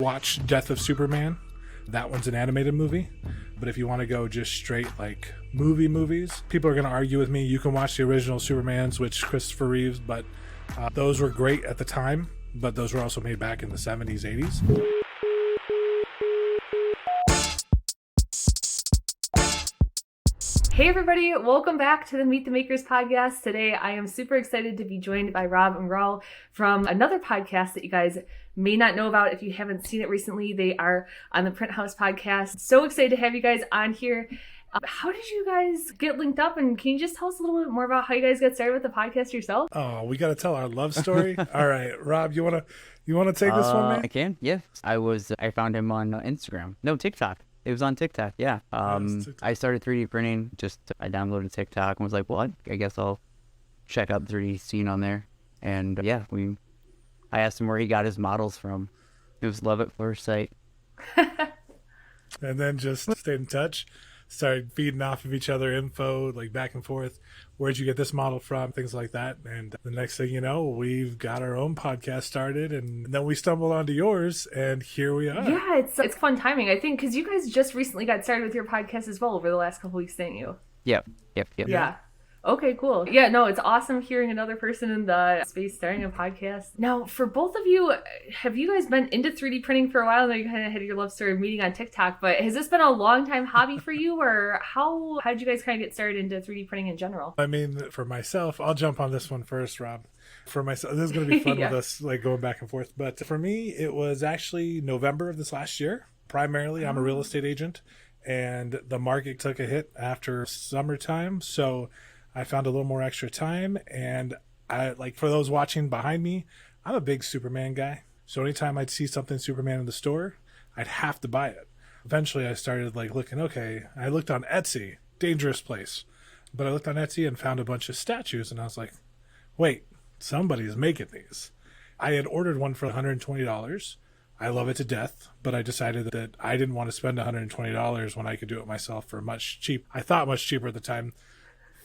Watch Death of Superman. That one's an animated movie. But if you want to go just straight like movies, people are going to argue with me. You can watch the original Supermans, which Christopher Reeves, but those were great at the time. But those were also made back in the 70s, 80s. Hey everybody, welcome back to the Meet the Makers podcast. Today I am super excited to be joined by Rob and Raul from another podcast that you guys may not know about if you haven't seen it recently. They are on the Print House podcast. So excited to have you guys on here. How did you guys get linked up, and can you just tell us a little bit more about how you guys got started with the podcast yourself? Oh, we got to tell our love story. All right, Rob, you wanna take this one, man? I can. Yeah, I found him on Instagram. No, TikTok. It was on TikTok, yeah. I started 3D printing. I downloaded TikTok and was like, well, I guess I'll check out the 3D scene on there. And I asked him where he got his models from. It was love at first sight. And then just stayed in touch. Started feeding off of each other info, like back and forth. Where'd you get this model from? Things like that. And the next thing you know, we've got our own podcast started, and then we stumbled onto yours, and here we are. Yeah, it's fun timing, I think, because you guys just recently got started with your podcast as well over the last couple weeks, didn't you? Yep. Yeah. Okay, cool. Yeah, no, it's awesome hearing another person in the space starting a podcast. Now, for both of you, have you guys been into 3D printing for a while? I know you kind of had your love story of meeting on TikTok, but has this been a long time hobby for you, or how did you guys kind of get started into 3D printing in general? I mean, for myself, I'll jump on this one first, Rob. For myself, this is going to be fun Yeah. with us, like going back and forth. But for me, it was actually November of this last year. Primarily, I'm a real estate agent, and the market took a hit after summertime, so I found a little more extra time, and for those watching behind me, I'm a big Superman guy. So anytime I'd see something Superman in the store, I'd have to buy it. Eventually I started looking, okay, I looked on Etsy, dangerous place. But I looked on Etsy and found a bunch of statues, and I was like, wait, somebody's making these. I had ordered one for $120. I love it to death, but I decided that I didn't want to spend $120 when I could do it myself for much cheaper at the time.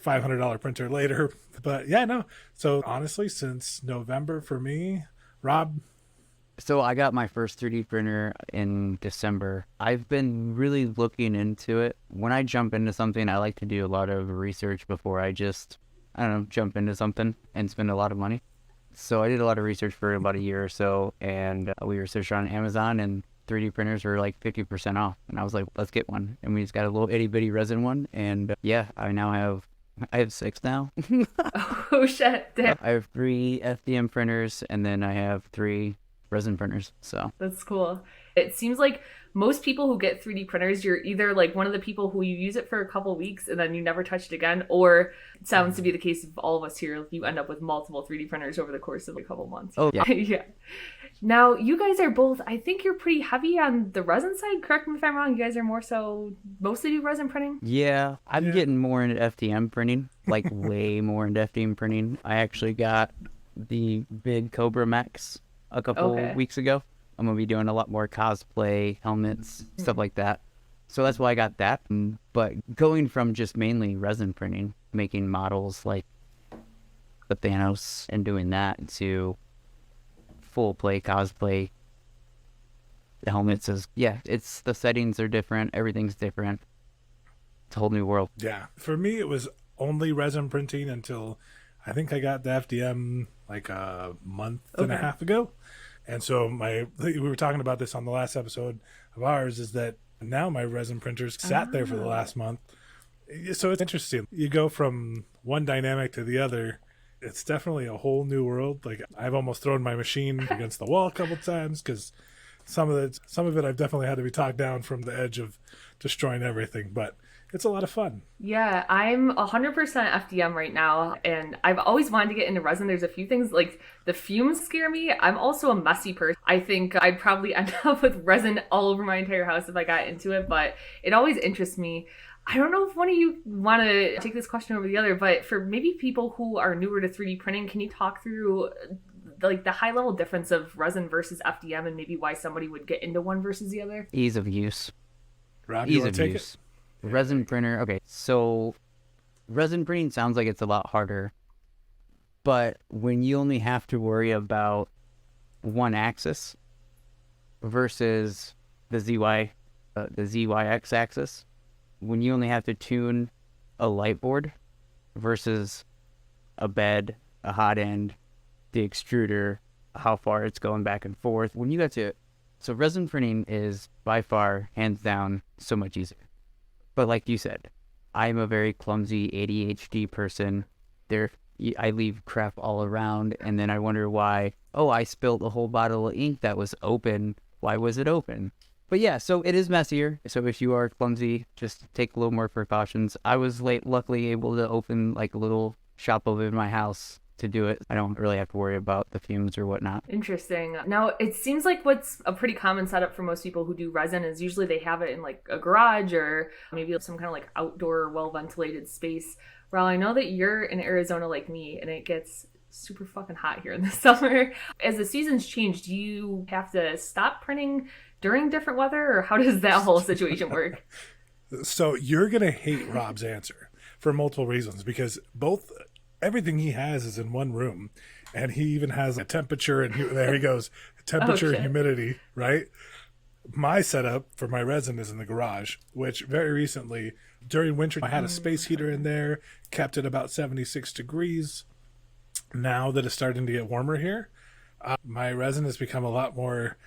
$500 printer later. But yeah, no. So honestly, since November for me, Rob. So I got my first 3D printer in December. I've been really looking into it. When I jump into something, I like to do a lot of research before I jump into something and spend a lot of money. So I did a lot of research for about a year or so, and we researched on Amazon, and 3D printers were like 50% off. And I was like, let's get one. And we just got a little itty bitty resin one. And I have 6 now. Oh, shit. Damn. I have 3 FDM printers, and then I have 3 resin printers. So That's cool. It seems like most people who get 3D printers, you're either like one of the people who you use it for a couple weeks and then you never touch it again, or it sounds to be the case of all of us here. You end up with multiple 3D printers over the course of a couple months. Oh, yeah. Yeah. Now, you guys are both, I think you're pretty heavy on the resin side. Correct me if I'm wrong. You guys are mostly do resin printing? yeah, I'm getting more into FDM printing, like way more into FDM printing. I actually got the big Cobra Max a couple weeks ago. I'm going to be doing a lot more cosplay, helmets, stuff like that. So that's why I got that. But going from just mainly resin printing, making models like the Thanos and doing that, to full play cosplay, the helmets it's the settings are different, everything's different. It's a whole new world. Yeah. For me, it was only resin printing until I think I got the FDM like a month and a half ago. And so we were talking about this on the last episode of ours, is that now my resin printers sat there for the last month. So it's interesting. You go from one dynamic to the other. It's definitely a whole new world. Like, I've almost thrown my machine against the wall a couple times because some of it I've definitely had to be talked down from the edge of destroying everything. But it's a lot of fun. Yeah, I'm 100% FDM right now, and I've always wanted to get into resin. There's a few things, like the fumes scare me. I'm also a messy person. I think I'd probably end up with resin all over my entire house if I got into it, but it always interests me. I don't know if one of you want to take this question over the other, but for maybe people who are newer to 3D printing, can you talk through like the high level difference of resin versus FDM and maybe why somebody would get into one versus the other? Ease of use. Rob, you want to take it? Resin printer. Okay, so resin printing sounds like it's a lot harder, but when you only have to worry about one axis, versus the ZYX axis, when you only have to tune a light board versus a bed, a hot end, the extruder, how far it's going back and forth. When you got to, so resin printing is by far, hands down, so much easier. But like you said, I'm a very clumsy ADHD person. I leave crap all around, and then I wonder why, oh, I spilled a whole bottle of ink that was open. Why was it open? But yeah, so it is messier. So if you are clumsy, just take a little more precautions. I was luckily able to open like a little shop over in my house to do it. I don't really have to worry about the fumes or whatnot. Interesting. Now, it seems like what's a pretty common setup for most people who do resin is usually they have it in like a garage or maybe some kind of like outdoor, well-ventilated space. Well, I know that you're in Arizona like me, and it gets super fucking hot here in the summer. As the seasons change, do you have to stop printing during different weather, or how does that whole situation work? So you're going to hate Rob's answer for multiple reasons, because everything he has is in one room, and he even has a temperature, and there he goes, temperature and humidity, right? My setup for my resin is in the garage, which very recently, during winter, I had a space heater in there, kept it about 76 degrees. Now that it's starting to get warmer here, my resin has become a lot more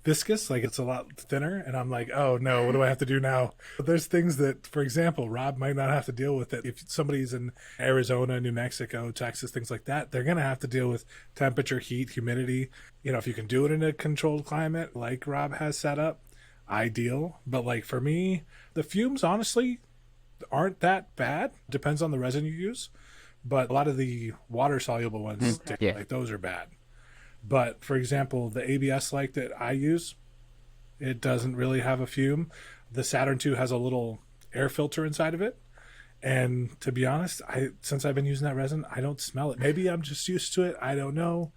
viscous, like it's a lot thinner, and I'm like, oh no, what do I have to do now? But there's things that, for example, Rob might not have to deal with it. If somebody's in Arizona, New Mexico, Texas, things like that, they're gonna have to deal with temperature, heat, humidity. If you can do it in a controlled climate like Rob has set up, ideal. But like for me, the fumes honestly aren't that bad. Depends on the resin you use, but a lot of the water soluble ones, like those are bad. But for example, the ABS light that I use, it doesn't really have a fume. The Saturn II has a little air filter inside of it. And to be honest, since I've been using that resin, I don't smell it. Maybe I'm just used to it. I don't know.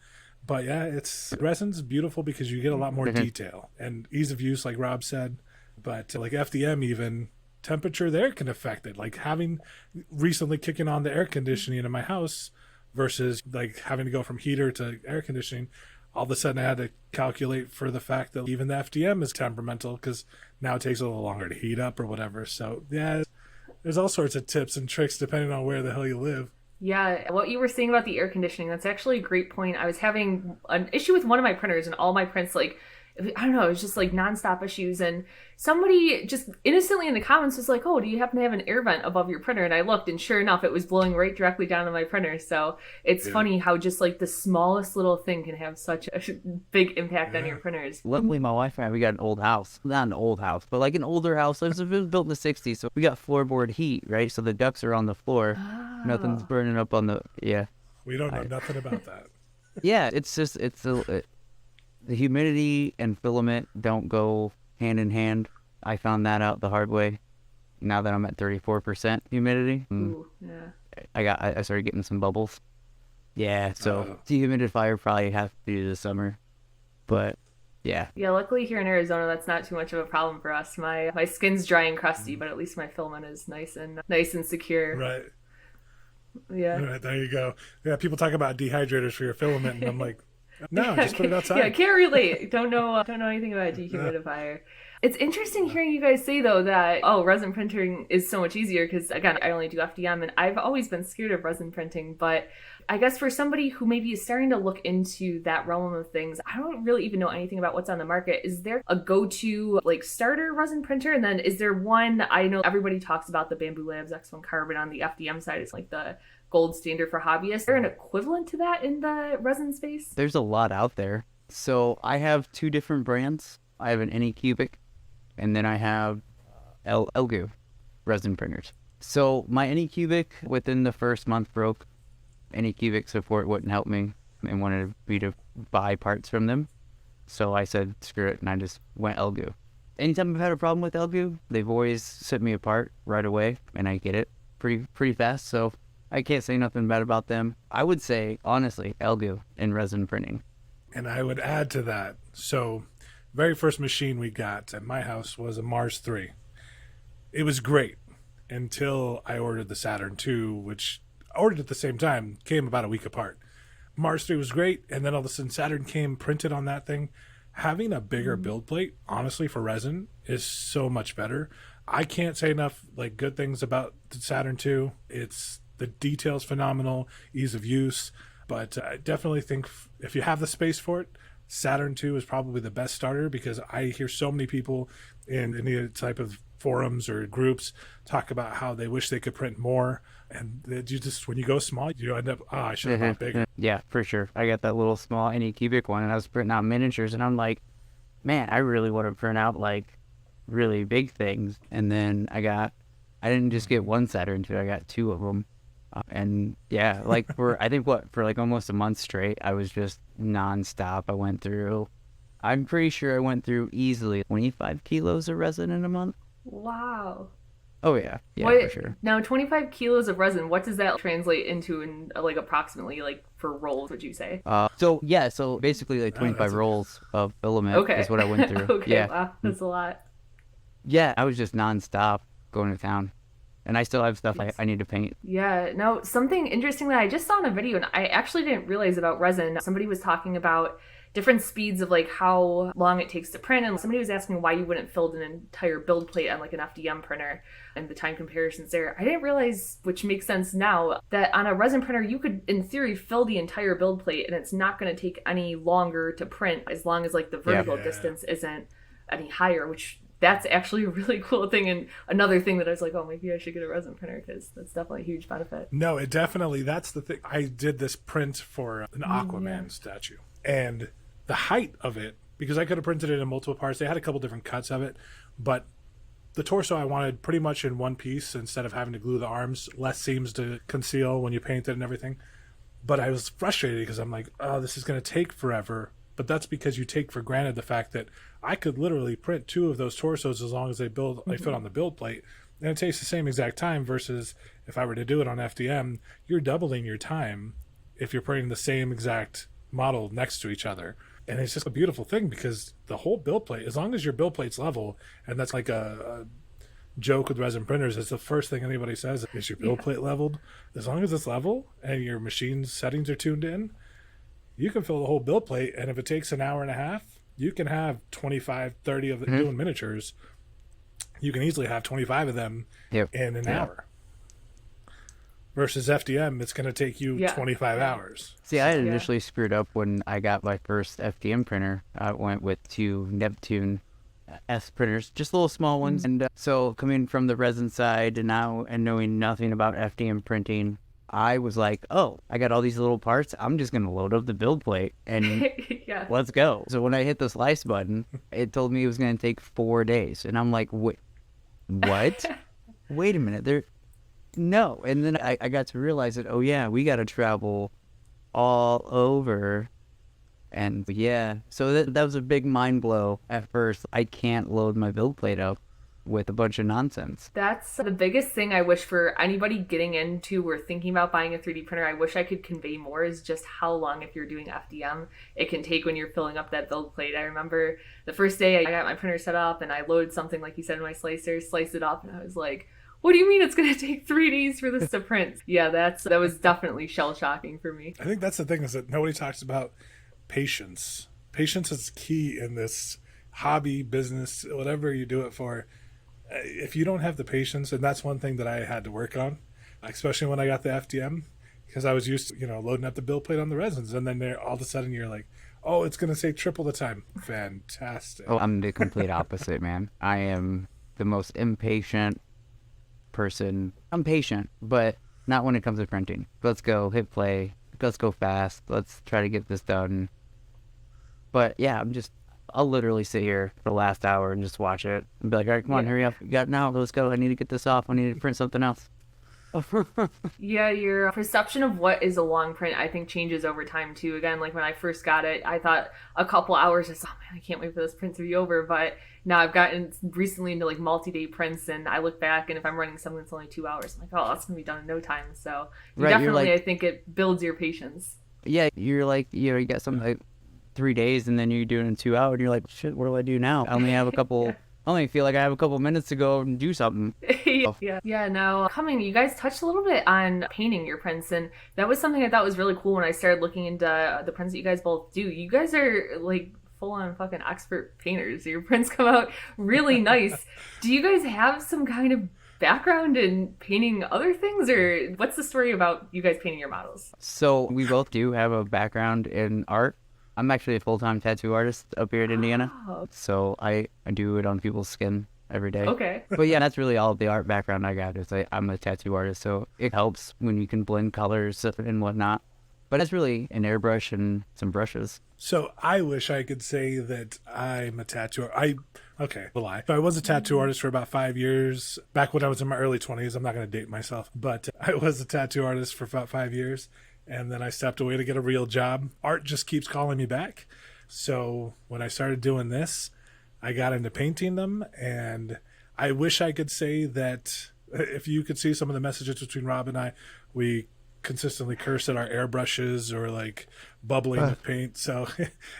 But yeah, resin's beautiful because you get a lot more detail and ease of use, like Rob said. But like FDM even, temperature there can affect it. Like recently kicking on the air conditioning in my house, versus like having to go from heater to air conditioning, all of a sudden I had to calculate for the fact that even the FDM is temperamental, because now it takes a little longer to heat up or whatever. So yeah, there's all sorts of tips and tricks depending on where the hell you live. Yeah, what you were saying about the air conditioning, that's actually a great point. I was having an issue with one of my printers, and all my prints, like, I don't know, it was just like nonstop issues. And somebody just innocently in the comments was like, oh, do you happen to have an air vent above your printer? And I looked, and sure enough, it was blowing right directly down to my printer. So it's funny how just like the smallest little thing can have such a big impact on your printers. Luckily, my wife and I, we got an old house. Not an old house, but like an older house. It was built in the 60s. So we got floorboard heat, right? So the ducts are on the floor. Oh. Nothing's burning up on the, We don't know nothing about that. Yeah, it's just, the humidity and filament don't go hand in hand. I found that out the hard way. Now that I'm at 34% humidity, Ooh, yeah. I started getting some bubbles. Yeah, so dehumidifier probably have to do this summer, but yeah. Yeah, luckily here in Arizona, that's not too much of a problem for us. My skin's dry and crusty, but at least my filament is nice and secure. Right. Yeah. Right, there you go. Yeah, people talk about dehydrators for your filament, and I'm like, no, just put it outside. Yeah, can't relate. Don't know anything about a dehumidifier. It's interesting hearing you guys say, though, that, resin printing is so much easier, because, again, I only do FDM, and I've always been scared of resin printing, but I guess for somebody who maybe is starting to look into that realm of things, I don't really even know anything about what's on the market. Is there a go-to, like, starter resin printer? And then is there one, I know everybody talks about the Bamboo Labs X1 Carbon on the FDM side. It's like the gold standard for hobbyists. Is there an equivalent to that in the resin space? There's a lot out there. So I have two different brands. I have an Anycubic, and then I have Elgu resin printers. So my Anycubic within the first month broke. Anycubic support wouldn't help me and wanted me to buy parts from them. So I said, screw it, and I just went Elgu. Anytime I've had a problem with Elgu, they've always sent me a part right away, and I get it pretty fast. So I can't say nothing bad about them. I would say, honestly, Elgu in resin printing. And I would add to that. So, very first machine we got at my house was a Mars 3. It was great until I ordered the Saturn II, which I ordered at the same time, came about a week apart. Mars 3 was great, and then all of a sudden Saturn came printed on that thing. having a bigger build plate, honestly, for resin is so much better. I can't say enough like good things about the Saturn II. It's the details phenomenal, ease of use, but I definitely think if you have the space for it, Saturn II is probably the best starter, because I hear so many people in any type of forums or groups talk about how they wish they could print more, and that you just, when you go small, you end up, I should have bought bigger. Yeah, for sure. I got that little small Anycubic one, and I was printing out miniatures, and I'm like, man, I really want to print out like really big things. And then I didn't just get one Saturn II, I got two of them. And yeah, like for like almost a month straight, I was just nonstop. I'm pretty sure I went through easily 25 kilos of resin in a month. Wow. Oh yeah, for sure. Now, 25 kilos of resin, what does that translate into in like approximately, like for rolls, would you say? So basically like 25 rolls of filament is what I went through. Okay, yeah. Wow, that's a lot. Yeah, I was just nonstop going to town. And I still have stuff I need to paint. Yeah. Now, something interesting that I just saw in a video, and I actually didn't realize about resin, somebody was talking about different speeds of like how long it takes to print, and somebody was asking why you wouldn't fill an entire build plate on like an FDM printer and the time comparisons there. I didn't realize, which makes sense now, that on a resin printer you could in theory fill the entire build plate and it's not going to take any longer to print as long as like the vertical distance isn't any higher, which that's actually a really cool thing, and another thing that I was like, oh, maybe I should get a resin printer, because that's definitely a huge benefit. No, it definitely, that's the thing. I did this print for an Aquaman statue, and the height of it, because I could have printed it in multiple parts, they had a couple different cuts of it, but the torso I wanted pretty much in one piece instead of having to glue the arms, less seams to conceal when you paint it and everything. But I was frustrated because I'm like, oh, this is going to take forever. But that's because you take for granted the fact that I could literally print two of those torsos as long as they fit on the build plate, and it takes the same exact time, versus if I were to do it on FDM, you're doubling your time if you're printing the same exact model next to each other. And it's just a beautiful thing, because the whole build plate, as long as your build plate's level, and that's like a joke with resin printers, it's the first thing anybody says, is your build plate leveled? As long as it's level and your machine's settings are tuned in, you can fill the whole build plate, and if it takes an hour and a half, you can have 25, 30 of them doing miniatures. You can easily have 25 of them in an hour. Versus FDM, it's going to take you 25 hours. See, I had initially screwed up when I got my first FDM printer. I went with two Neptune S printers, just little small ones. And so coming from the resin side and knowing nothing about FDM printing, I was like, oh, I got all these little parts. I'm just going to load up the build plate and let's go. So when I hit the slice button, it told me it was going to take 4 days. And I'm like, wait, what? Wait a minute. No. And then I got to realize that, oh, yeah, we got to travel all over. And so that was a big mind blow at first. I can't load my build plate up with a bunch of nonsense. That's the biggest thing I wish for anybody getting into or thinking about buying a 3D printer. I wish I could convey more, is just how long, if you're doing FDM, it can take when you're filling up that build plate. I remember the first day I got my printer set up and I loaded something, like you said, in my slicer, sliced it up, and I was like, what do you mean it's going to take 3 days for this to print? Yeah, that was definitely shell-shocking for me. I think that's the thing, is that nobody talks about patience. Patience is key in this hobby, business, whatever you do it for. If you don't have the patience, and that's one thing that I had to work on, especially when I got the FDM, because I was used to, loading up the build plate on the resins, and then all of a sudden you're like, oh, it's going to take triple the time. Fantastic. Oh, I'm the complete opposite, man. I am the most impatient person. I'm patient, but not when it comes to printing. Let's go, hit play. Let's go fast. Let's try to get this done. But yeah, I'll literally sit here for the last hour and just watch it and be like, all right, come on, hurry up. You got it now. Let's go. I need to get this off. I need to print something else. Yeah, your perception of what is a long print, I think, changes over time too. Again, like when I first got it, I thought a couple hours, just, oh man, I can't wait for this print to be over. But now I've gotten recently into like multi-day prints, and I look back, and if I'm running something that's only 2 hours, I'm like, oh, that's gonna be done in no time. So definitely, I think it builds your patience. Yeah, you're like, you got something like 3 days, and then you do it in 2 hours, and you're like, shit, what do I do now? I only have a couple. I only feel like I have a couple minutes to go and do something. Yeah. Now, you guys touched a little bit on painting your prints, and that was something I thought was really cool when I started looking into the prints that you guys both do. You guys are like full-on fucking expert painters. Your prints come out really nice. Do you guys have some kind of background in painting other things, or what's the story about you guys painting your models? So we both do have a background in art. I'm actually a full-time tattoo artist up here in Indiana. Oh. So I do it on people's skin every day. Okay. But yeah, that's really all the art background I got is I'm a tattoo artist. So it helps when you can blend colors and whatnot. But it's really an airbrush and some brushes. So I wish I could say that I'm a tattoo. Okay, a lie. So I was a tattoo artist for about 5 years. Back when I was in my early 20s, I'm not going to date myself, but I was a tattoo artist for about 5 years. And then I stepped away to get a real job. Art just keeps calling me back. So when I started doing this, I got into painting them. And I wish I could say that if you could see some of the messages between Rob and I, we consistently curse at our airbrushes or like bubbling with paint. So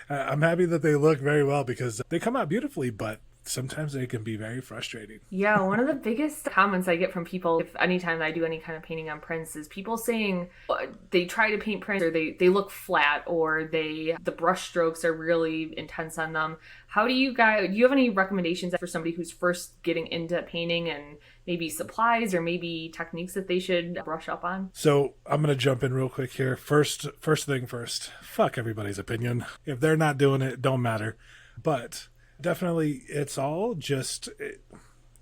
I'm happy that they look very well because they come out beautifully, but sometimes they can be very frustrating. Yeah, one of the biggest comments I get from people, if anytime I do any kind of painting on prints, is people saying they try to paint prints or they look flat or the brush strokes are really intense on them. How do you have any recommendations for somebody who's first getting into painting and maybe supplies or maybe techniques that they should brush up on? So I'm going to jump in real quick here. First thing first, fuck everybody's opinion. If they're not doing it, don't matter. But definitely, it's all just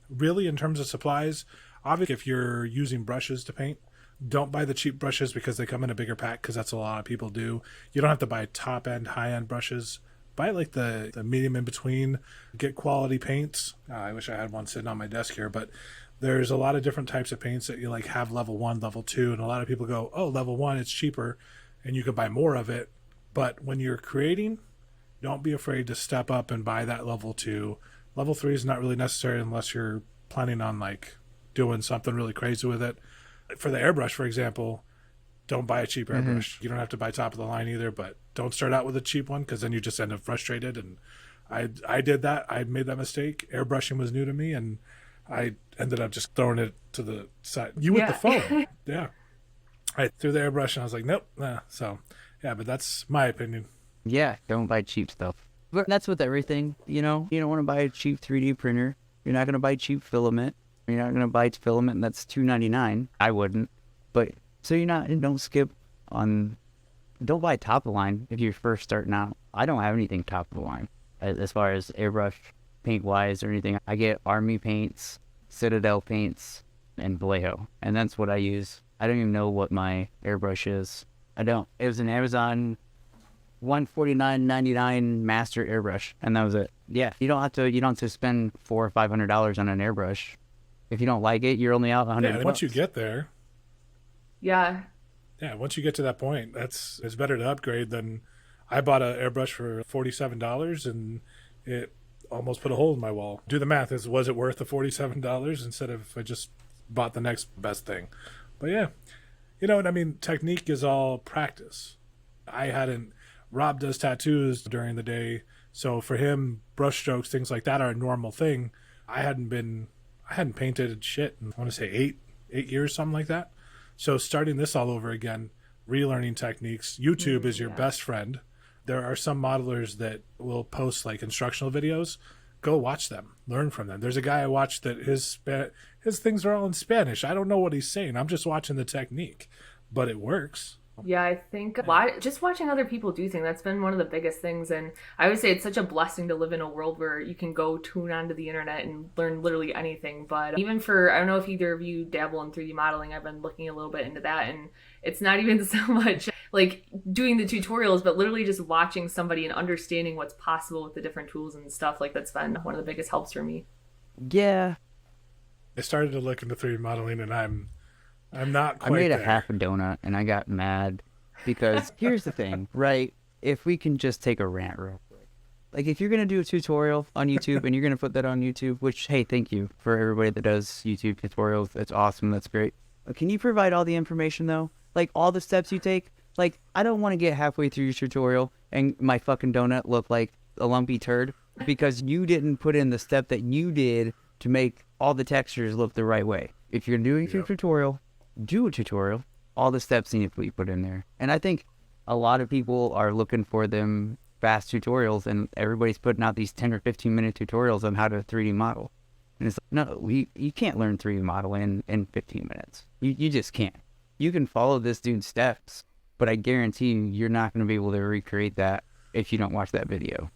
really in terms of supplies. Obviously, if you're using brushes to paint, don't buy the cheap brushes because they come in a bigger pack because that's a lot of people do. You don't have to buy top-end, high-end brushes. Buy like the medium in between. Get quality paints. I wish I had one sitting on my desk here, but there's a lot of different types of paints that you like have level 1, level 2, and a lot of people go, oh, level 1, it's cheaper, and you could buy more of it. But when you're creating, don't be afraid to step up and buy that level 2. Level 3 is not really necessary unless you're planning on like doing something really crazy with it. For the airbrush, for example, don't buy a cheap airbrush. You don't have to buy top of the line either, but don't start out with a cheap one because then you just end up frustrated. And I did that. I made that mistake. Airbrushing was new to me, and I ended up just throwing it to the side. With the phone. Yeah. I threw the airbrush and I was like, nope. Nah. So, yeah, but that's my opinion. Yeah, don't buy cheap stuff. But that's with everything, you know? You don't want to buy a cheap 3D printer. You're not going to buy cheap filament. You're not going to buy filament that's $2.99. I wouldn't. But so don't skip on, don't buy top of the line if you're first starting out. I don't have anything top of the line as far as airbrush paint wise or anything. I get Army paints, Citadel paints, and Vallejo. And that's what I use. I don't even know what my airbrush is. I don't. It was an Amazon $149.99 master airbrush, and that was it. Yeah, you don't have to spend $400 or $500 on an airbrush. If you don't like it, you're only out $100. Yeah, once you get there. Yeah, once you get to that point, it's better to upgrade than I bought an airbrush for $47 and it almost put a hole in my wall. Do the math. Was it worth the $47 instead of if I just bought the next best thing? But yeah, you know what I mean? Technique is all practice. Rob does tattoos during the day, so for him, brush strokes, things like that are a normal thing. I hadn't painted shit in, I want to say 8 years, something like that. So starting this all over again, relearning techniques. YouTube is your best friend. There are some modelers that will post like instructional videos. Go watch them, learn from them. There's a guy I watched that his things are all in Spanish. I don't know what he's saying. I'm just watching the technique, but it works. Yeah, I think just watching other people do things, that's been one of the biggest things. And I would say it's such a blessing to live in a world where you can go tune onto the internet and learn literally anything. But even I don't know if either of you dabble in 3D modeling, I've been looking a little bit into that. And it's not even so much like doing the tutorials, but literally just watching somebody and understanding what's possible with the different tools and stuff. Like that's been one of the biggest helps for me. Yeah. I started to look into 3D modeling and I'm not quite I made there. a half a donut and I got mad because here's the thing, right? If we can just take a rant real quick. Like if you're going to do a tutorial on YouTube and you're going to put that on YouTube, which, hey, thank you for everybody that does YouTube tutorials. That's awesome. That's great. But can you provide all the information though? Like all the steps you take? Like I don't want to get halfway through your tutorial and my fucking donut look like a lumpy turd because you didn't put in the step that you did to make all the textures look the right way. If you're doing a tutorial, do a tutorial, all the steps need to be put in there. And I think a lot of people are looking for them fast tutorials, and everybody's putting out these 10 or 15-minute tutorials on how to 3D model. And it's like, no, you can't learn 3D model in 15 minutes. You just can't. You can follow this dude's steps, but I guarantee you're not going to be able to recreate that if you don't watch that video.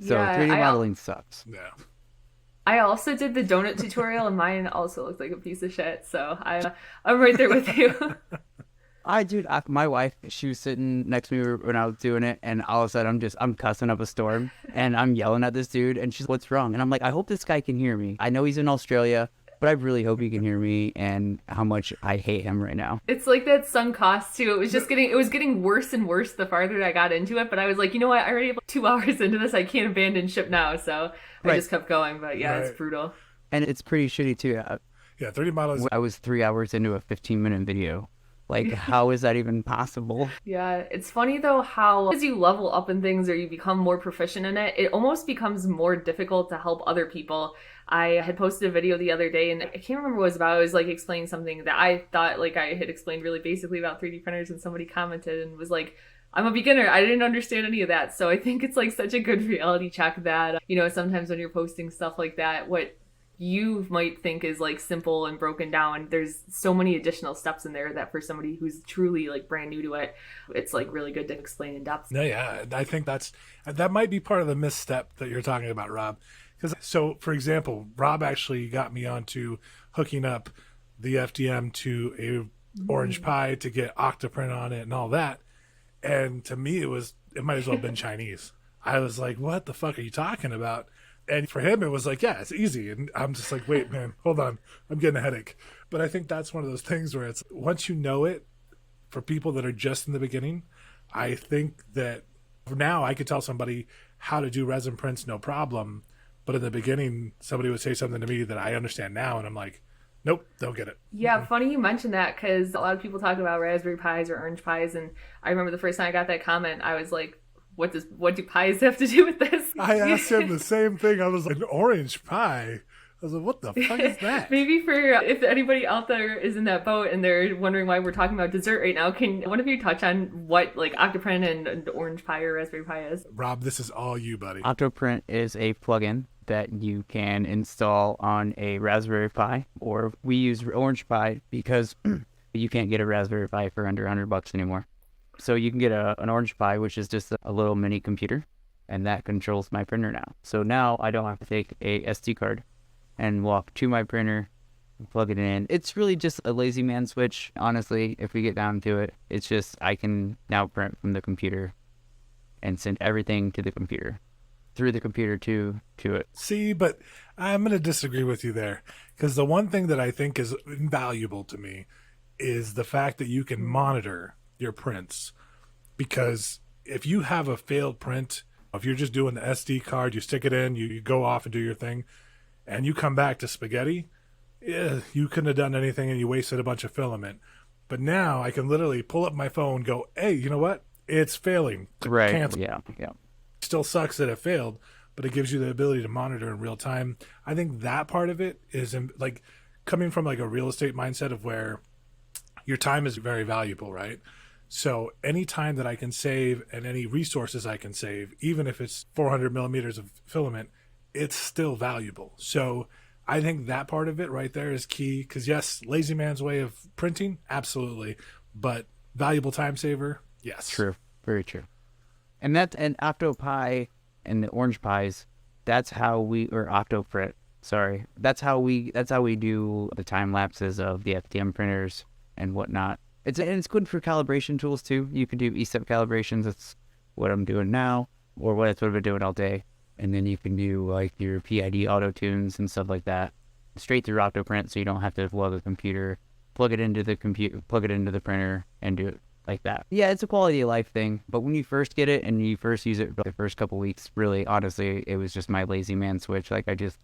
So yeah, 3D modeling sucks. Yeah. I also did the donut tutorial, and mine also looked like a piece of shit. So I'm right there with you. My wife, she was sitting next to me when I was doing it, and all of a sudden I'm cussing up a storm, and I'm yelling at this dude, and she's, what's wrong? And I'm like, I hope this guy can hear me. I know he's in Australia, but I really hope he can hear me and how much I hate him right now. It's like that sunk cost too. It was getting worse and worse the farther I got into it. But I was like, you know what? I already have 2 hours into this. I can't abandon ship now. So I just kept going. But yeah, It's brutal. And it's pretty shitty too. Yeah, 3D models. I was 3 hours into a 15-minute video. Like, how is that even possible? Yeah, it's funny though how as you level up in things or you become more proficient in it, it almost becomes more difficult to help other people. I had posted a video the other day, and I can't remember what it was about. I was like explaining something that I thought like I had explained really basically about 3D printers, and somebody commented and was like, I'm a beginner. I didn't understand any of that. So I think it's like such a good reality check that, sometimes when you're posting stuff like that, what you might think is like simple and broken down, there's so many additional steps in there that for somebody who's truly like brand new to it, it's like really good to explain in depth. No, yeah, I think that might be part of the misstep that you're talking about, Rob. So, for example, Rob actually got me onto hooking up the FDM to a Orange Pi to get Octoprint on it and all that. And to me, it might as well have been Chinese. I was like, what the fuck are you talking about? And for him, it was like, yeah, it's easy. And I'm just like, wait, man, hold on. I'm getting a headache. But I think that's one of those things where it's once you know it, for people that are just in the beginning, I think that now I could tell somebody how to do resin prints, no problem. But in the beginning, somebody would say something to me that I understand now. And I'm like, nope, don't get it. Yeah, funny you mentioned that because a lot of people talk about Raspberry Pis or Orange Pis. And I remember the first time I got that comment, I was like, what do pies have to do with this? I asked him the same thing. I was like, an Orange Pi? I was like, what the fuck is that? Maybe if anybody out there is in that boat and they're wondering why we're talking about dessert right now, can one of you touch on what like Octoprint and Orange Pi or Raspberry Pi is? Rob, this is all you, buddy. Octoprint is a plugin that you can install on a Raspberry Pi, or we use Orange Pi because you can't get a Raspberry Pi for under $100 anymore. So you can get an Orange Pi, which is just a little mini computer, and that controls my printer now. So now I don't have to take a SD card and walk to my printer and plug it in. It's really just a lazy man switch. Honestly, if we get down to it, it's just I can now print from the computer and send everything to the computer, through the computer to it. See, but I'm going to disagree with you there, because the one thing that I think is invaluable to me is the fact that you can monitor your prints. Because if you have a failed print, if you're just doing the SD card, you stick it in, you go off and do your thing, and you come back to spaghetti, you couldn't have done anything and you wasted a bunch of filament. But now I can literally pull up my phone, go, hey, you know what? It's failing. Right. Cancel. Yeah. Still sucks that it failed, but it gives you the ability to monitor in real time. I think that part of it is like coming from like a real estate mindset of where your time is very valuable, right? So any time that I can save and any resources I can save, even if it's 400 millimeters of filament, it's still valuable. So I think that part of it right there is key, because yes, lazy man's way of printing, absolutely, but valuable time saver, yes. True, very true. And OctoPi and the Orange Pis, that's how Octoprint. Sorry, that's how we do the time lapses of the FDM printers and whatnot. It's good for calibration tools too. You can do E-step calibrations. That's what I'm doing now, or what I've been doing all day. And then you can do like your PID auto tunes and stuff like that straight through Octoprint, so you don't have to plug a computer, plug it into the printer, and do it like that. Yeah, it's a quality of life thing. But when you first get it and you first use it for the first couple weeks, really, honestly, it was just my lazy man switch. Like I just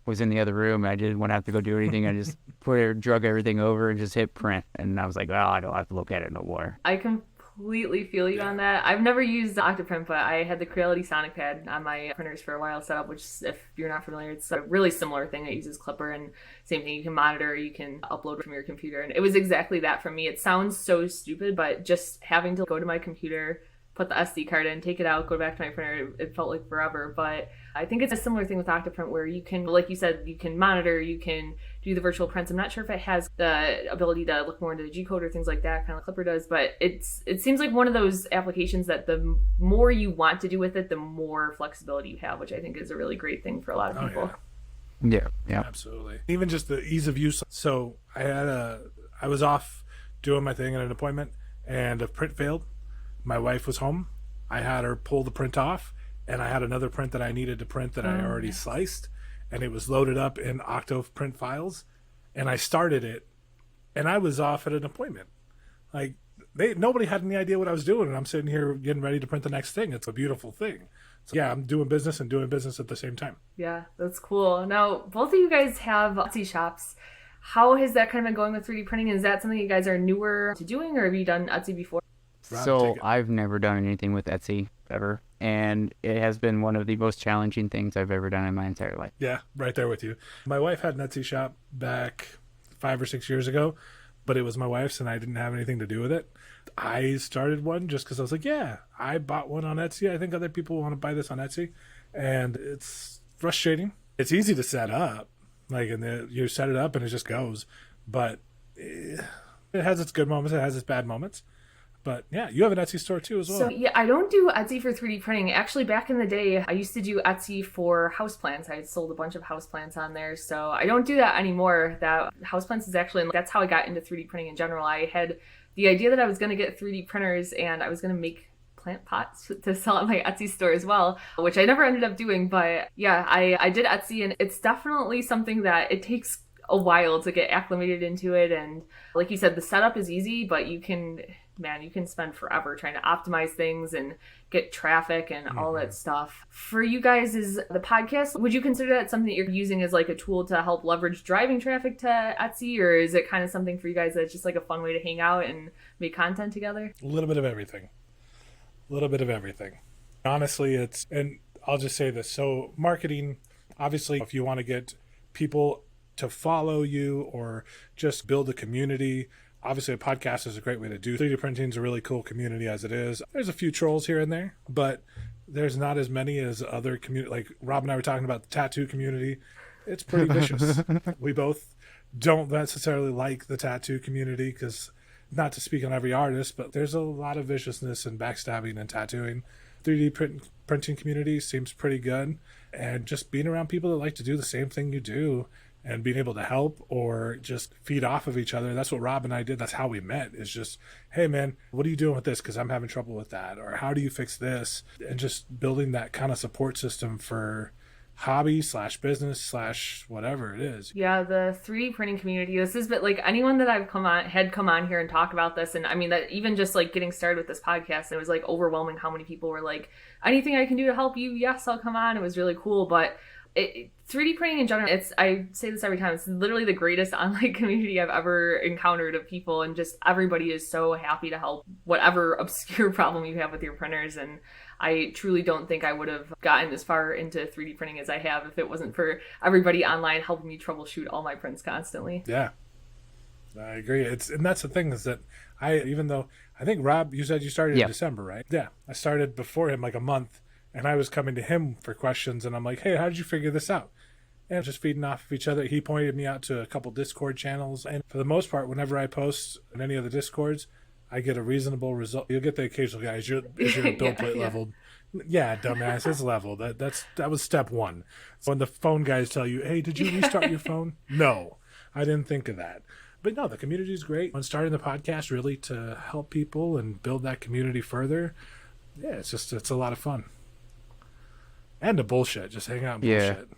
was in the other room. I didn't want to have to go do anything. I just drug everything over and just hit print. And I was like, I don't have to look at it no more. I completely feel you on that. I've never used Octoprint, but I had the Creality Sonic Pad on my printers for a while set up, which if you're not familiar, it's a really similar thing that uses Clipper, and same thing, you can monitor, you can upload from your computer. And it was exactly that for me. It sounds so stupid, but just having to go to my computer, put the SD card in, take it out, go back to my printer. It felt like forever. But I think it's a similar thing with Octoprint where you can, like you said, you can monitor, you can do the virtual prints. I'm not sure if it has the ability to look more into the G-code or things like that, kind of like Clipper does, but it seems like one of those applications that the more you want to do with it, the more flexibility you have, which I think is a really great thing for a lot of people. Yeah. Absolutely. Even just the ease of use. So I was off doing my thing at an appointment and a print failed. My wife was home. I had her pull the print off, and I had another print that I needed to print that I already sliced, and it was loaded up in Octoprint files, and I started it, and I was off at an appointment. Like, nobody had any idea what I was doing, and I'm sitting here getting ready to print the next thing. It's a beautiful thing. So yeah, I'm doing business and doing business at the same time. Yeah, that's cool. Now, both of you guys have Etsy shops. How has that kind of been going with 3D printing? Is that something you guys are newer to doing, or have you done Etsy before? So I've never done anything with Etsy ever, and it has been one of the most challenging things I've ever done in my entire life. Yeah, right there with you. My wife had an Etsy shop back 5 or 6 years ago, but it was my wife's and I didn't have anything to do with it. I started one just because I was like, yeah, I bought one on Etsy. I think other people want to buy this on Etsy, and it's frustrating. It's easy to set up, you set it up and it just goes, but it has its good moments. It has its bad moments. But yeah, you have an Etsy store too as well. So yeah, I don't do Etsy for 3D printing. Actually, back in the day, I used to do Etsy for houseplants. I had sold a bunch of houseplants on there. So I don't do that anymore. That houseplants is actually, that's how I got into 3D printing in general. I had the idea that I was going to get 3D printers and I was going to make plant pots to sell at my Etsy store as well, which I never ended up doing. But yeah, I did Etsy, and it's definitely something that it takes a while to get acclimated into it. And like you said, the setup is easy, but you can spend forever trying to optimize things and get traffic and all that stuff. For you guys, is the podcast, would you consider that something that you're using as like a tool to help leverage driving traffic to Etsy, or is it kind of something for you guys that's just like a fun way to hang out and make content together? A little bit of everything. Honestly, and I'll just say this. So marketing, obviously, if you want to get people to follow you or just build a community, obviously a podcast is a great way to do. 3D printing is a really cool community as it is. There's a few trolls here and there, but there's not as many as other community. Like Rob and I were talking about the tattoo community. It's pretty vicious. We both don't necessarily like the tattoo community because, not to speak on every artist, but there's a lot of viciousness and backstabbing and tattooing. 3D printing community seems pretty good, and just being around people that like to do the same thing you do and being able to help or just feed off of each other. That's what Rob and I did. That's how we met, is just, hey man, what are you doing with this? Because I'm having trouble with that. Or how do you fix this? And just building that kind of support system for hobby / business / whatever it is. Yeah, the 3D printing community, this is, but like anyone that I've come on here and talk about this, and I mean that even just like getting started with this podcast, it was like overwhelming how many people were like, anything I can do to help you, yes, I'll come on. It was really cool. But 3D printing in general, I say this every time, it's literally the greatest online community I've ever encountered of people, and just everybody is so happy to help whatever obscure problem you have with your printers. And I truly don't think I would have gotten as far into 3D printing as I have if it wasn't for everybody online helping me troubleshoot all my prints constantly. Yeah, I agree. And that's the thing, is that even though I think Rob, you said you started in December, right? Yeah, I started before him like a month. And I was coming to him for questions, and I'm like, hey, how did you figure this out? And just feeding off of each other. He pointed me out to a couple Discord channels. And for the most part, whenever I post in any of the Discords, I get a reasonable result. You'll get the occasional guy, is your build plate leveled? Yeah, dumbass, it's leveled. That was step one. So when the phone guys tell you, hey, did you restart your phone? No, I didn't think of that. But no, the community is great. When starting the podcast really to help people and build that community further, yeah, it's a lot of fun. And to bullshit, just hang out and bullshit.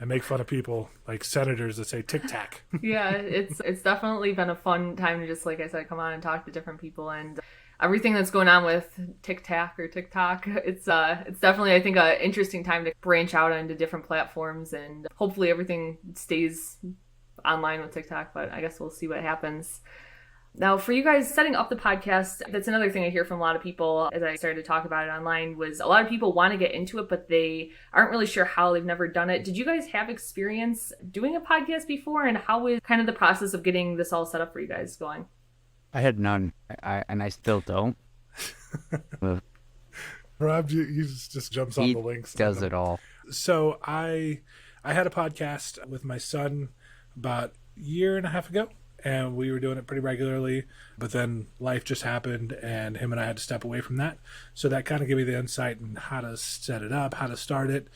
And make fun of people like senators that say tic-tac. Yeah, it's definitely been a fun time to just, like I said, come on and talk to different people, and everything that's going on with tic-tac or TikTok. It's definitely, I think, an interesting time to branch out into different platforms, and hopefully everything stays online with TikTok, but I guess we'll see what happens. Now, for you guys setting up the podcast, that's another thing I hear from a lot of people as I started to talk about it online, was a lot of people want to get into it, but they aren't really sure how. They've never done it. Did you guys have experience doing a podcast before, and how was kind of the process of getting this all set up for you guys going? I had none, and I still don't. Rob, he just jumps on He the links. does it all. So I had a podcast with my son about a year and a half ago, and we were doing it pretty regularly, but then life just happened and him and I had to step away from that. So that kind of gave me the insight in how to set it up, how to start it.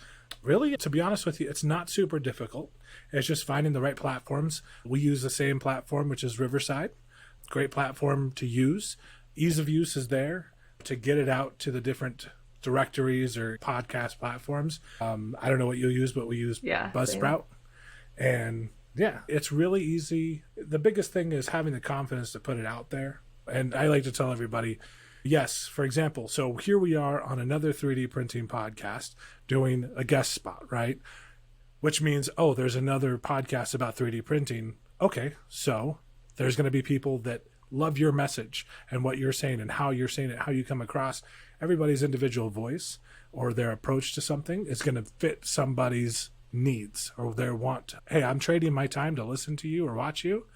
Really, to be honest with you, it's not super difficult. It's just finding the right platforms. We use the same platform, which is Riverside. Great platform to use. Ease of use is there to get it out to the different directories or podcast platforms. I don't know what you'll use, but we use Buzzsprout. And yeah, it's really easy. The biggest thing is having the confidence to put it out there. And I like to tell everybody, yes, for example, so here we are on another 3D printing podcast doing a guest spot, right? Which means, oh, there's another podcast about 3D printing. Okay, so there's going to be people that love your message and what you're saying and how you're saying it, how you come across. Everybody's individual voice or their approach to something is going to fit somebody's needs or their want. Hey, I'm trading my time to listen to you or watch you.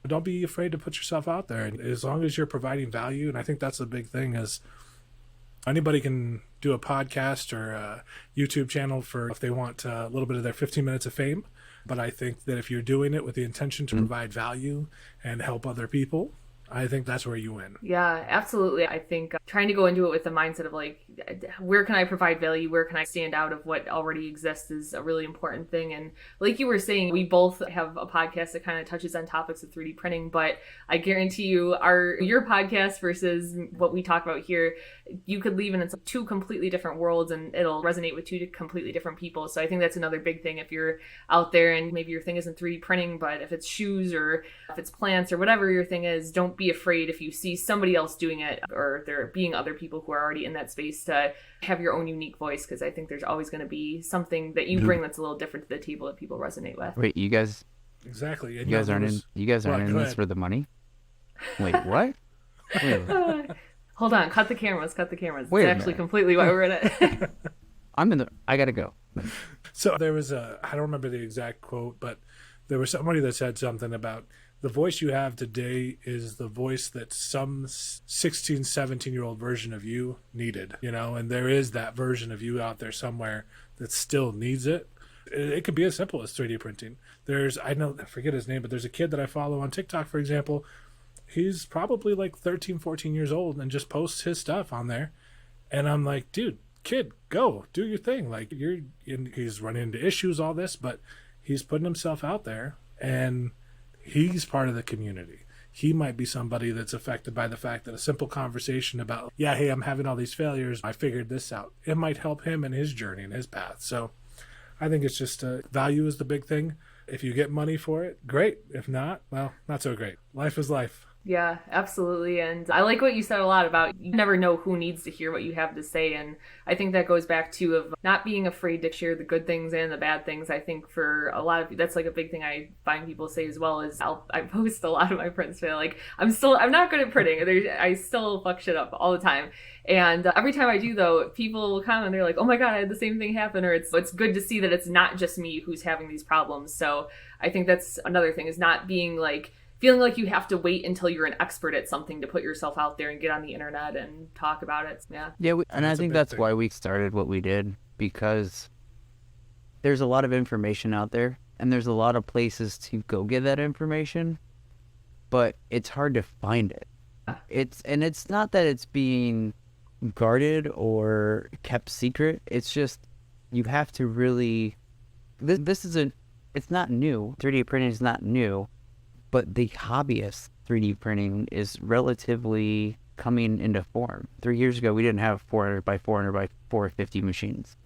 Don't be afraid to put yourself out there. And as long as you're providing value, and I think that's the big thing, is anybody can do a podcast or a YouTube channel for if they want a little bit of their 15 minutes of fame. But I think that if you're doing it with the intention to provide value and help other people, I think that's where you win. Yeah, absolutely. I think trying to go into it with the mindset of like, where can I provide value? Where can I stand out of what already exists is a really important thing. And like you were saying, we both have a podcast that kind of touches on topics of 3D printing, but I guarantee you your podcast versus what we talk about here, you could leave in two completely different worlds and it'll resonate with two completely different people. So I think that's another big thing. If you're out there and maybe your thing isn't 3D printing, but if it's shoes or if it's plants or whatever your thing is, don't be afraid if you see somebody else doing it or there being other people who are already in that space to have your own unique voice, because I think there's always going to be something that you bring that's a little different to the table that people resonate with. Wait, you guys? Exactly. And you guys aren't in this for the money? Wait, what? Wait. Hold on, cut the cameras. Wait it's actually completely why we're in it. I gotta go. So there was I don't remember the exact quote, but there was somebody that said something about the voice you have today is the voice that some 16, 17-year-old version of you needed, and there is that version of you out there somewhere that still needs it. It could be as simple as 3D printing. I forget his name, but there's a kid that I follow on TikTok, for example. He's probably like 13, 14 years old and just posts his stuff on there. And I'm like, dude, kid, go do your thing. Like he's running into issues, all this, but he's putting himself out there and he's part of the community. He might be somebody that's affected by the fact that a simple conversation about, hey, I'm having all these failures, I figured this out. It might help him in his journey and his path. So I think it's just value is the big thing. If you get money for it, great. If not, well, not so great. Life is life. Yeah, absolutely. And I like what you said a lot about you never know who needs to hear what you have to say. And I think that goes back to of not being afraid to share the good things and the bad things. I think for a lot of that's like a big thing I find people say as well is I post a lot of my prints today. Like I'm not good at printing. I still fuck shit up all the time. And every time I do, though, people will comment. They're like, "Oh my god, I had the same thing happen," or it's good to see that it's not just me who's having these problems. So I think that's another thing is not being like feeling like you have to wait until you're an expert at something to put yourself out there and get on the internet and talk about it. Yeah, and I think that's why we started what we did, because there's a lot of information out there and there's a lot of places to go get that information, but it's hard to find it. It's not that it's being guarded or kept secret. It's just you have to really it's not new. 3D printing is not new, but the hobbyist 3D printing is relatively coming into form. 3 years ago, we didn't have 400 by 400 by 450 machines.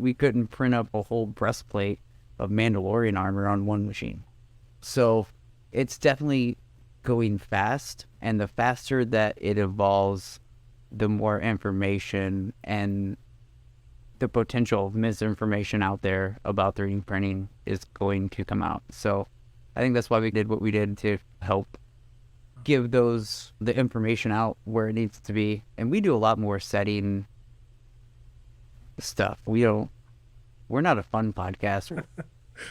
We couldn't print up a whole breastplate of Mandalorian armor on one machine. So it's definitely going fast, and the faster that it evolves, the more information and the potential of misinformation out there about 3D printing is going to come out. So I think that's why we did what we did, to help give the information out where it needs to be. And we do a lot more setting stuff. We're not a fun podcast.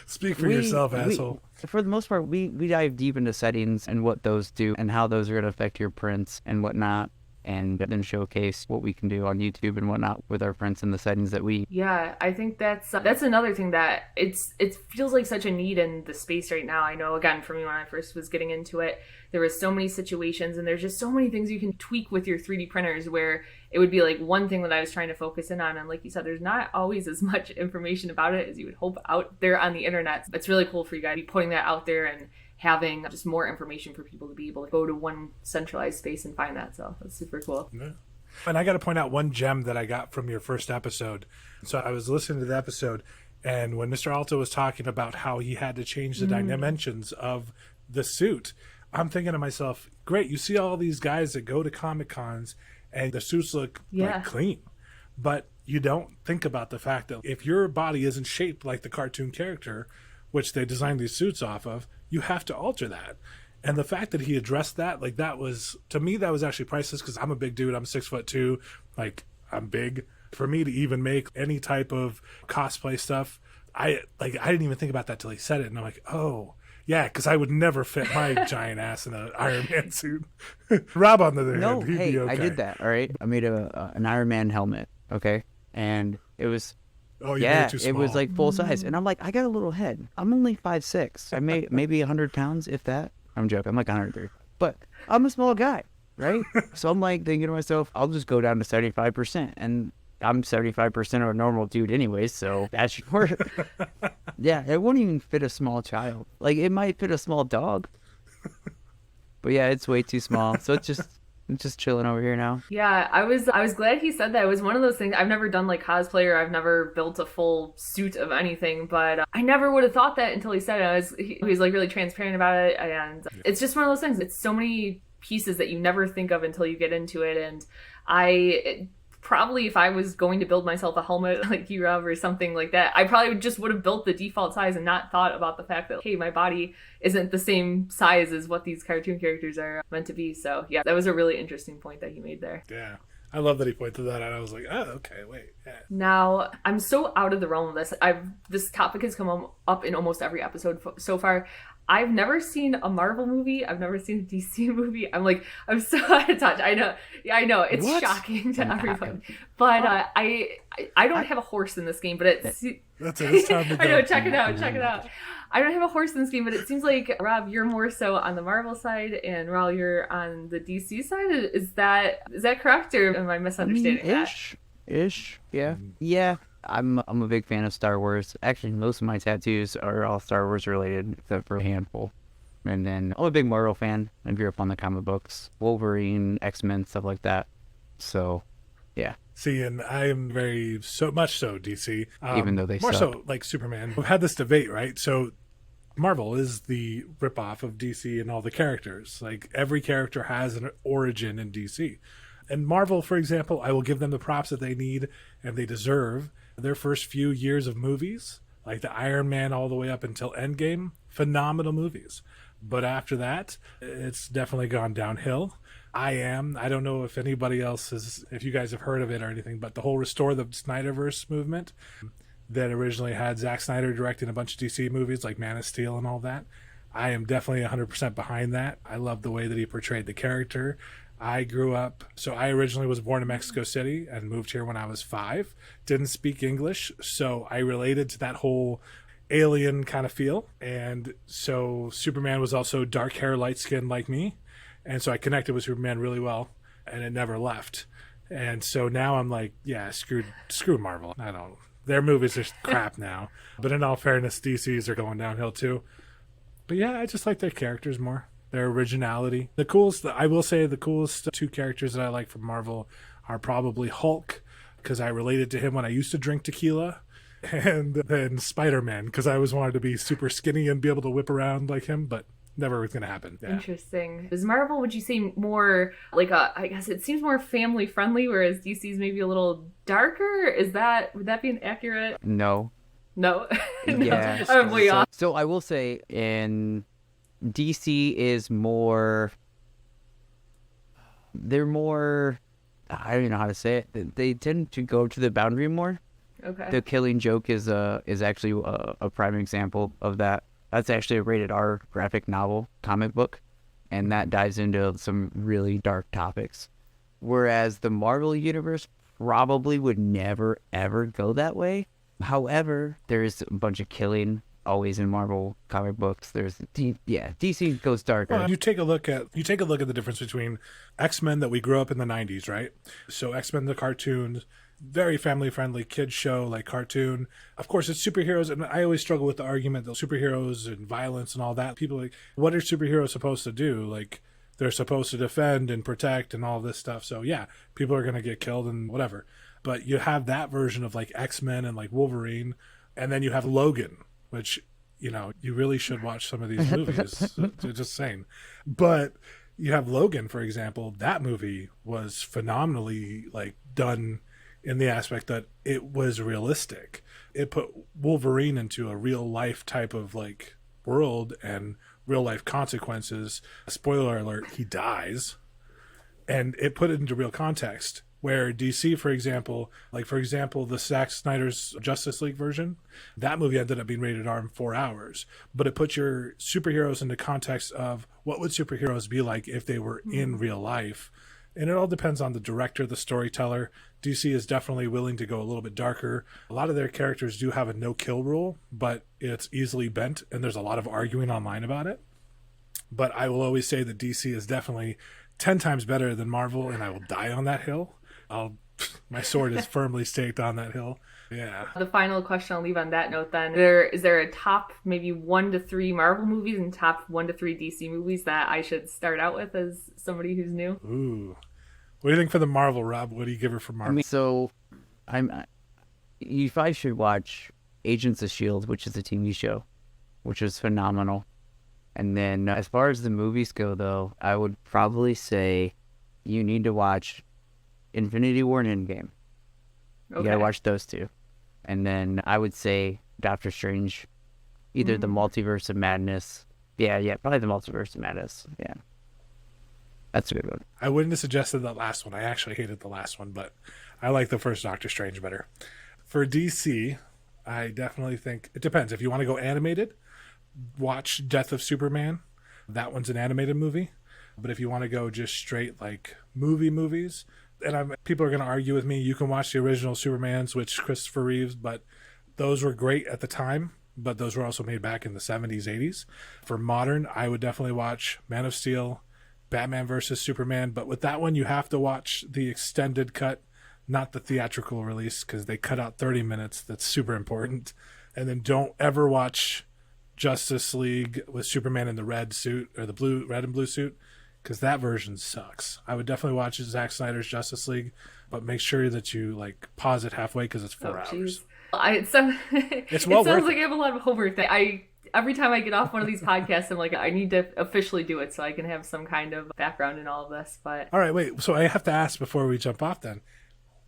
Speak for yourself, asshole. For the most part, we dive deep into settings and what those do and how those are going to affect your prints and whatnot. and then showcase what we can do on YouTube and whatnot with our friends in the settings that we. Yeah, I think that's another thing that it feels like such a need in the space right now. I know, again, for me, when I first was getting into it, there was so many situations and there's just so many things you can tweak with your 3D printers where it would be like one thing that I was trying to focus in on. And like you said, there's not always as much information about it as you would hope out there on the internet. It's really cool for you guys to be putting that out there and having just more information for people to be able to go to one centralized space and find that. So that's super cool. Yeah. And I got to point out one gem that I got from your first episode. So I was listening to the episode, and when Mr. Alto was talking about how he had to change the dimensions of the suit, I'm thinking to myself, great, you see all these guys that go to Comic Cons and the suits look like clean. But you don't think about the fact that if your body isn't shaped like the cartoon character, which they designed these suits off of, you have to alter that. And the fact that he addressed that, like, that was, to me, that was actually priceless, because I'm a big dude. I'm 6'2", like, I'm big. For me to even make any type of cosplay stuff, I didn't even think about that till he said it, and I'm like, oh yeah, because I would never fit my giant ass in an Iron Man suit. Rob, on the other hand, he'd be okay. I did that. All right, I made an Iron Man helmet. Okay, and it was. Oh, you made it too small. It was like full size, and I'm like, I got a little head. I'm only 5'6". I may maybe 100 pounds, if that. I'm joking. I'm like 130, but I'm a small guy, right? So I'm like thinking to myself, I'll just go down to 75%, and I'm 75% of a normal dude anyways, so that should work. Yeah, it wouldn't even fit a small child. Like, it might fit a small dog, but yeah, it's way too small. So it's just chilling over here now. Yeah, I was glad he said that. It was one of those things. I've never done like cosplay, or I've never built a full suit of anything, but I never would have thought that until he said it. He was like really transparent about it, and it's just one of those things. It's so many pieces that you never think of until you get into it, and probably if I was going to build myself a helmet like you, Rob, or something like that, I probably just would have built the default size and not thought about the fact that, hey, my body isn't the same size as what these cartoon characters are meant to be. So yeah, that was a really interesting point that he made there. Yeah. I love that he pointed that out. I was like, oh, okay, wait. Yeah. Now, I'm so out of the realm of this. This topic has come up in almost every episode so far. I've never seen a Marvel movie. I've never seen a DC movie. I'm so out of touch. I know. Yeah, I know. It's shocking to everyone. But I don't have a horse in this game, but that's it. It's time to go. I know. Check it out. I don't have a horse in this game, but it seems like, Rob, you're more so on the Marvel side, and Raul, you're on the DC side. Is that correct, or am I misunderstanding that? Ish. Yeah. Yeah. I'm a big fan of Star Wars. Actually, most of my tattoos are all Star Wars related, except for a handful. And then I'm a big Marvel fan. I grew up on the comic books, Wolverine, X-Men, stuff like that. So, yeah. See, and I am so much so DC. Even though they more suck. so like Superman. We've had this debate, right? So Marvel is the ripoff of DC and all the characters. Like, every character has an origin in DC. And Marvel, for example, I will give them the props that they need and they deserve. Their first few years of movies, like the Iron Man all the way up until Endgame, phenomenal movies. But after that, it's definitely gone downhill. I don't know if anybody else if you guys have heard of it or anything, but the whole Restore the Snyderverse movement that originally had Zack Snyder directing a bunch of DC movies like Man of Steel and all that, I am definitely 100% behind that. I love the way that he portrayed the character. I grew up, so I originally was born in Mexico City and moved here when I was 5. Didn't speak English, so I related to that whole alien kind of feel. And so Superman was also dark hair, light skin like me. And so I connected with Superman really well, and it never left. And so now I'm like, yeah, screw Marvel. Their movies are crap now. But in all fairness, DC's are going downhill too. But yeah, I just like their characters more. Their originality. I will say the coolest 2 characters that I like from Marvel are probably Hulk, because I related to him when I used to drink tequila, and then Spider-Man, because I always wanted to be super skinny and be able to whip around like him, but never was going to happen. Yeah. Interesting. Is Marvel, would you say, more like I guess it seems more family friendly, whereas DC's maybe a little darker? Would that be an accurate? No. No? Yeah. I'm way off. So I will say DC is more, they're more, I don't even know how to say it. They tend to go to the boundary more. Okay. The Killing Joke is actually a prime example of that. That's actually a rated R graphic novel comic book, and that dives into some really dark topics. Whereas the Marvel universe probably would never, ever go that way. However, there's a bunch of killing always in Marvel comic books. DC goes darker. Well, you take a look at the difference between X-Men that we grew up in the 90s, right? So X-Men the cartoons, very family friendly kids show, like cartoon. Of course it's superheroes, and I always struggle with the argument that superheroes and violence and all that. People are like, what are superheroes supposed to do? Like, they're supposed to defend and protect and all this stuff. So yeah, people are going to get killed and whatever. But you have that version of like X-Men and like Wolverine, and then you have Logan, which, you know, you really should watch some of these movies. Just saying. But you have Logan, for example. That movie was phenomenally like done in the aspect that it was realistic. It put Wolverine into a real life type of like world and real life consequences. Spoiler alert, he dies. And it put it into real context. Where DC, for example, the Zack Snyder's Justice League version, that movie ended up being rated R in 4 hours. But it put your superheroes into context of what would superheroes be like if they were in real life. And it all depends on the director, the storyteller. DC is definitely willing to go a little bit darker. A lot of their characters do have a no-kill rule, but it's easily bent, and there's a lot of arguing online about it. But I will always say that DC is definitely 10 times better than Marvel, and I will die on that hill. My sword is firmly staked on that hill. Yeah. The final question I'll leave on that note then. Is there a top maybe 1 to 3 Marvel movies and top 1 to 3 DC movies that I should start out with as somebody who's new? Ooh. What do you think for the Marvel, Rob? What do you give her for Marvel? If I should watch Agents of S.H.I.E.L.D., which is a TV show, which is phenomenal. And then as far as the movies go, though, I would probably say you need to watch Infinity War and Endgame. You gotta watch those two. And then I would say Doctor Strange, either the Multiverse of Madness. Yeah, probably the Multiverse of Madness. Yeah. That's a good one. I wouldn't have suggested that last one. I actually hated the last one, but I like the first Doctor Strange better. For DC, I definitely think it depends. If you want to go animated, watch Death of Superman. That one's an animated movie. But if you want to go just straight like movies, and people are going to argue with me, you can watch the original Supermans, which Christopher Reeves, but those were great at the time, but those were also made back in the 70s, 80s. For modern, I would definitely watch Man of Steel, Batman versus Superman, but with that one, you have to watch the extended cut, not the theatrical release, because they cut out 30 minutes. That's super important. And then don't ever watch Justice League with Superman in the red suit, or the red and blue suit, because that version sucks. I would definitely watch Zack Snyder's Justice League, but make sure that you like pause it halfway because it's 4 hours. It sounds like I have a lot of homework. Every time I get off one of these podcasts, I'm like, I need to officially do it so I can have some kind of background in all of this. But all right, wait. So I have to ask before we jump off then.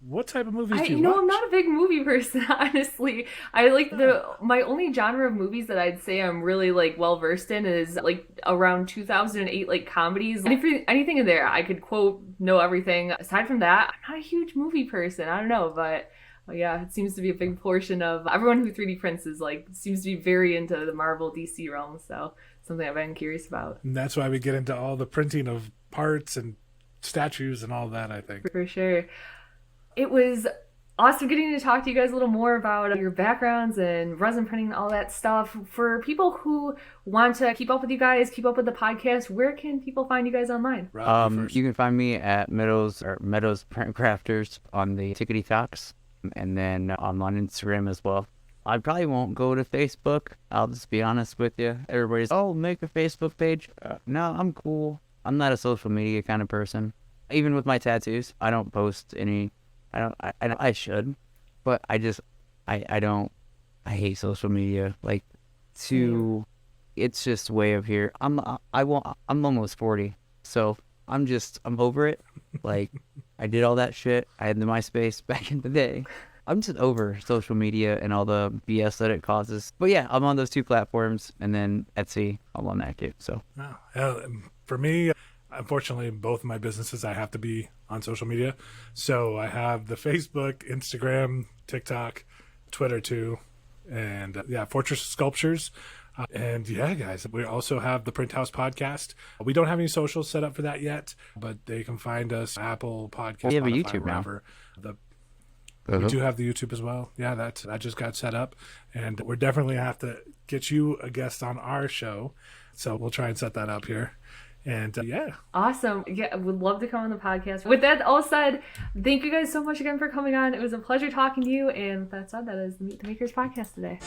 What type of movies do you watch? I'm not a big movie person, honestly. I like my only genre of movies that I'd say I'm really like well versed in is like around 2008 like comedies. Anything in there, I could quote, know everything. Aside from that, I'm not a huge movie person. I don't know, but yeah, it seems to be a big portion of everyone who 3D prints is like seems to be very into the Marvel DC realm. So something I've been curious about. And that's why we get into all the printing of parts and statues and all that, I think. For sure. It was awesome getting to talk to you guys a little more about your backgrounds and resin printing and all that stuff. For people who want to keep up with you guys, keep up with the podcast, where can people find you guys online? You can find me at Meadows Print Crafters on the Tickety Talks, and then I'm on Instagram as well. I probably won't go to Facebook. I'll just be honest with you. Everybody's, make a Facebook page. No, I'm cool. I'm not a social media kind of person. Even with my tattoos, I don't post any. I should, but I don't. I hate social media. Like, it's just way up here. I'm almost 40, so I'm over it. Like, I did all that shit. I had the MySpace back in the day. I'm just over social media and all the BS that it causes. But yeah, I'm on those 2 platforms, and then Etsy, I'm on that too. So for me, unfortunately, both of my businesses, I have to be on social media. So I have the Facebook, Instagram, TikTok, Twitter too. And Fortress Sculptures. And yeah, guys, we also have the Print House podcast. We don't have any socials set up for that yet, but they can find us Apple Podcasts. We have a Spotify, YouTube wherever. now. We do have the YouTube as well. Yeah, that just got set up, and we're definitely have to get you a guest on our show. So we'll try and set that up here. And yeah. Awesome. Yeah, I would love to come on the podcast. With that all said, thank you guys so much again for coming on. It was a pleasure talking to you. And with that said, that is the Meet the Makers podcast today.